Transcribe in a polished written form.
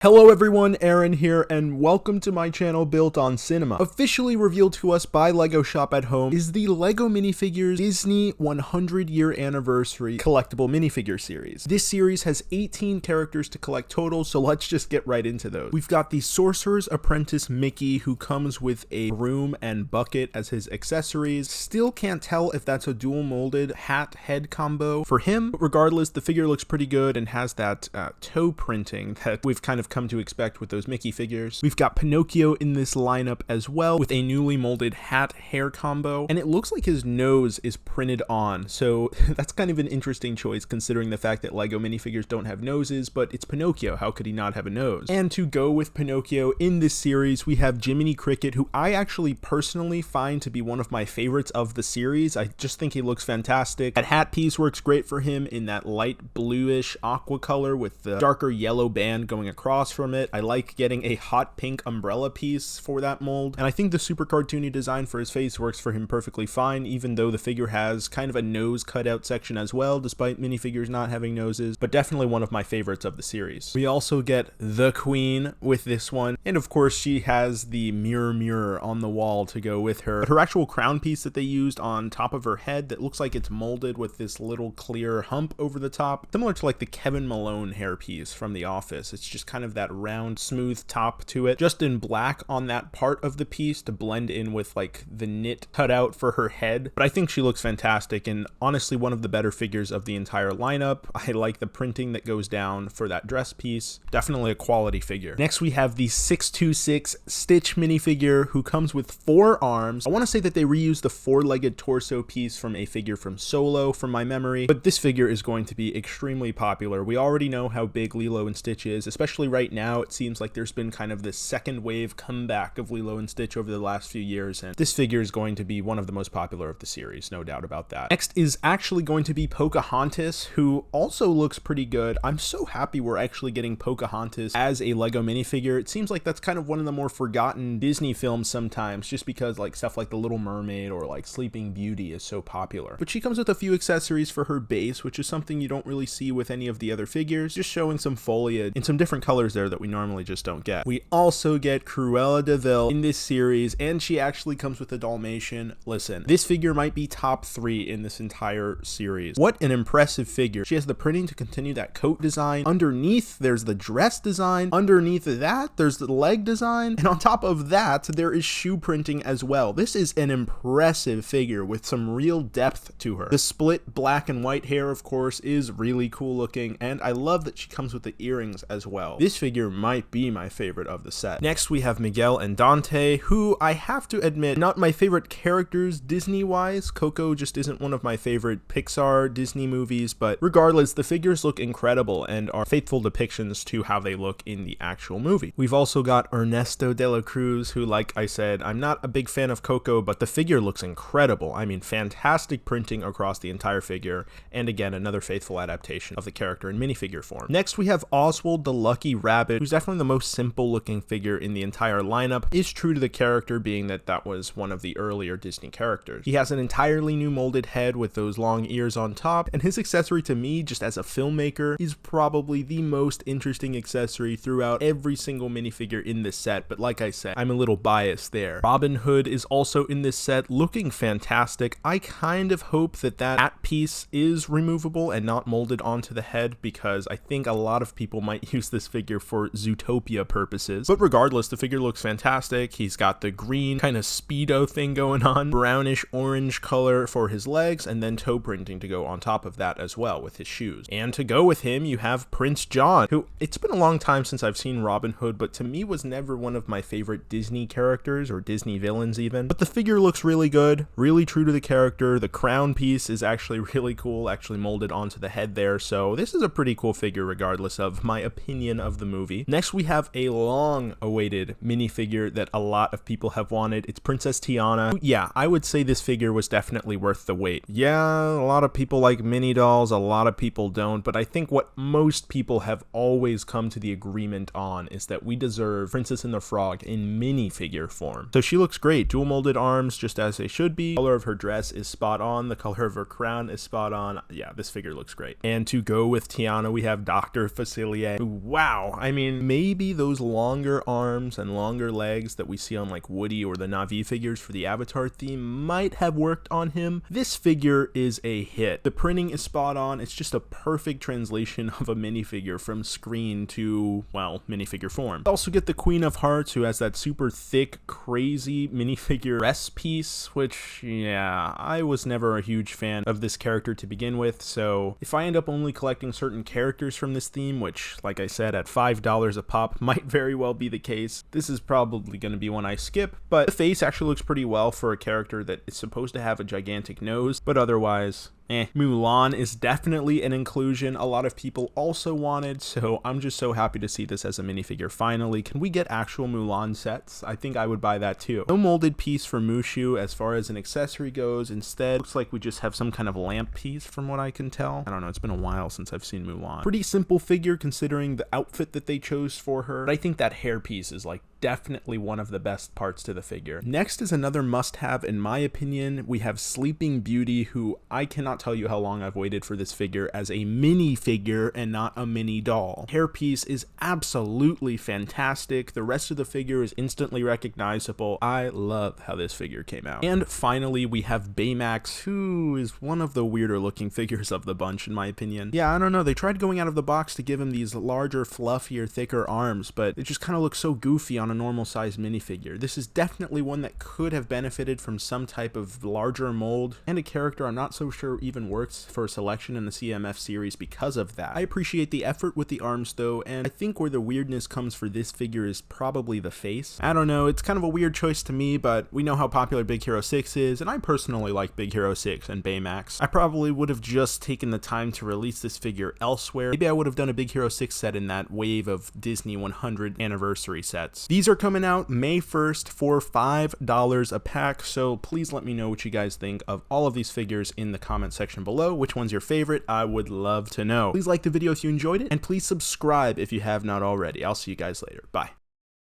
Hello everyone, Aaron here, and welcome to my channel built on cinema. Officially revealed to us by LEGO Shop at Home is the LEGO Minifigures Disney 100-year anniversary collectible minifigure series. This series has 18 characters to collect total, so let's just get right into those. We've got the Sorcerer's Apprentice Mickey, who comes with a broom and bucket as his accessories. Still can't tell if that's a dual molded hat-head combo for him, but regardless, the figure looks pretty good and has that toe printing that we've kind of come to expect with those Mickey figures. We've got Pinocchio in this lineup as well with a newly molded hat hair combo, and it looks like his nose is printed on, so that's kind of an interesting choice considering the fact that LEGO minifigures don't have noses, but it's Pinocchio, how could he not have a nose? And to go with Pinocchio in this series, we have Jiminy Cricket, who I actually personally find to be one of my favorites of the series. I just think he looks fantastic. That hat piece works great for him in that light bluish aqua color with the darker yellow band going across from it. I like getting a hot pink umbrella piece for that mold, and I think the super cartoony design for his face works for him perfectly fine, even though the figure has kind of a nose cutout section as well, despite minifigures not having noses, but definitely one of my favorites of the series. We also get the Queen with this one, and of course she has the mirror on the wall to go with her. Her actual crown piece that they used on top of her head that looks like it's molded with this little clear hump over the top, similar to like the Kevin Malone hairpiece from The Office. It's just kind of that round smooth top to it, just in black on that part of the piece to blend in with like the knit cut out for her head. But I think she looks fantastic and honestly one of the better figures of the entire lineup. I like the printing that goes down for that dress piece. Definitely a quality figure. Next we have the 626 Stitch minifigure, who comes with 4 arms. I want to say that they reused the 4-legged torso piece from a figure from Solo from my memory, but this figure is going to be extremely popular. We already know how big Lilo and Stitch is, especially right now. It seems like there's been kind of this second wave comeback of Lilo and Stitch over the last few years, and this figure is going to be one of the most popular of the series, no doubt about that. Next is actually going to be Pocahontas, who also looks pretty good. I'm so happy we're actually getting Pocahontas as a LEGO minifigure. It seems like that's kind of one of the more forgotten Disney films sometimes, just because like stuff like The Little Mermaid or like Sleeping Beauty is so popular. But she comes with a few accessories for her base, which is something you don't really see with any of the other figures, just showing some foliage in some different colors there that we normally just don't get. We also get Cruella de Vil in this series, and she actually comes with a Dalmatian. Listen, this figure might be top 3 in this entire series. What an impressive figure. She has the printing to continue that coat design. Underneath, there's the dress design. Underneath that, there's the leg design. And on top of that, there is shoe printing as well. This is an impressive figure with some real depth to her. The split black and white hair, of course, is really cool looking, and I love that she comes with the earrings as well. This figure might be my favorite of the set. Next we have Miguel and Dante, who I have to admit, not my favorite characters Disney-wise. Coco just isn't one of my favorite Pixar Disney movies, but regardless, the figures look incredible and are faithful depictions to how they look in the actual movie. We've also got Ernesto de la Cruz, who, like I said, I'm not a big fan of Coco, but the figure looks incredible. I mean, fantastic printing across the entire figure, and again, another faithful adaptation of the character in minifigure form. Next we have Oswald the Lucky Rabbit, who's definitely the most simple looking figure in the entire lineup. Is true to the character, being that that was one of the earlier Disney characters. He has an entirely new molded head with those long ears on top, and his accessory to me, just as a filmmaker, is probably the most interesting accessory throughout every single minifigure in this set, but like I said, I'm a little biased there. Robin Hood is also in this set, looking fantastic. I kind of hope that that hat piece is removable and not molded onto the head, because I think a lot of people might use this figure for Zootopia purposes. But regardless, the figure looks fantastic. He's got the green kind of Speedo thing going on, brownish orange color for his legs, and then toe printing to go on top of that as well with his shoes. And to go with him, you have Prince John, who, it's been a long time since I've seen Robin Hood, but to me was never one of my favorite Disney characters or Disney villains even. But the figure looks really good, really true to the character. The crown piece is actually really cool, actually molded onto the head there, so this is a pretty cool figure regardless of my opinion of the movie. Next we have a long awaited minifigure that a lot of people have wanted. It's Princess Tiana. Yeah, I would say this figure was definitely worth the wait. Yeah, a lot of people like mini dolls, a lot of people don't, but I think what most people have always come to the agreement on is that we deserve Princess and the Frog in minifigure form. So she looks great, dual molded arms just as they should be. The color of her dress is spot on, the color of her crown is spot on. Yeah, this figure looks great. And to go with Tiana, we have Dr. Facilier, who, wow, wow. I mean, maybe those longer arms and longer legs that we see on like Woody or the Na'vi figures for the Avatar theme might have worked on him. This figure is a hit. The printing is spot on. It's just a perfect translation of a minifigure from screen to, well, minifigure form. We also get the Queen of Hearts, who has that super thick, crazy minifigure breast piece, which, yeah, I was never a huge fan of this character to begin with, so if I end up only collecting certain characters from this theme, which, like I said, at $5 a pop might very well be the case, this is probably going to be one I skip, but the face actually looks pretty well for a character that is supposed to have a gigantic nose, but otherwise, Mulan is definitely an inclusion a lot of people also wanted, so I'm just so happy to see this as a minifigure finally. Can we get actual Mulan sets? I think I would buy that too. No molded piece for Mushu as far as an accessory goes. Instead, looks like we just have some kind of lamp piece from what I can tell. I don't know, it's been a while since I've seen Mulan. Pretty simple figure considering the outfit that they chose for her, but I think that hair piece is like definitely one of the best parts to the figure. Next is another must-have in my opinion. We have Sleeping Beauty, who I cannot tell you how long I've waited for this figure as a mini figure and not a mini doll. Hairpiece is absolutely fantastic. The rest of the figure is instantly recognizable. I love how this figure came out. And finally, we have Baymax, who is one of the weirder looking figures of the bunch in my opinion. Yeah, I don't know. They tried going out of the box to give him these larger, fluffier, thicker arms, but it just kind of looks so goofy on a normal sized minifigure. This is definitely one that could have benefited from some type of larger mold and a character I'm not so sure even works for a selection in the CMF series because of that. I appreciate the effort with the arms though, and I think where the weirdness comes for this figure is probably the face. I don't know, it's kind of a weird choice to me, but we know how popular Big Hero 6 is, and I personally like Big Hero 6 and Baymax. I probably would have just taken the time to release this figure elsewhere. Maybe I would have done a Big Hero 6 set in that wave of Disney 100 anniversary sets. These are coming out May 1st for $5 a pack, so please let me know what you guys think of all of these figures in the comment section below. Which one's your favorite? I would love to know. Please like the video if you enjoyed it, and please subscribe if you have not already. I'll see you guys later. Bye.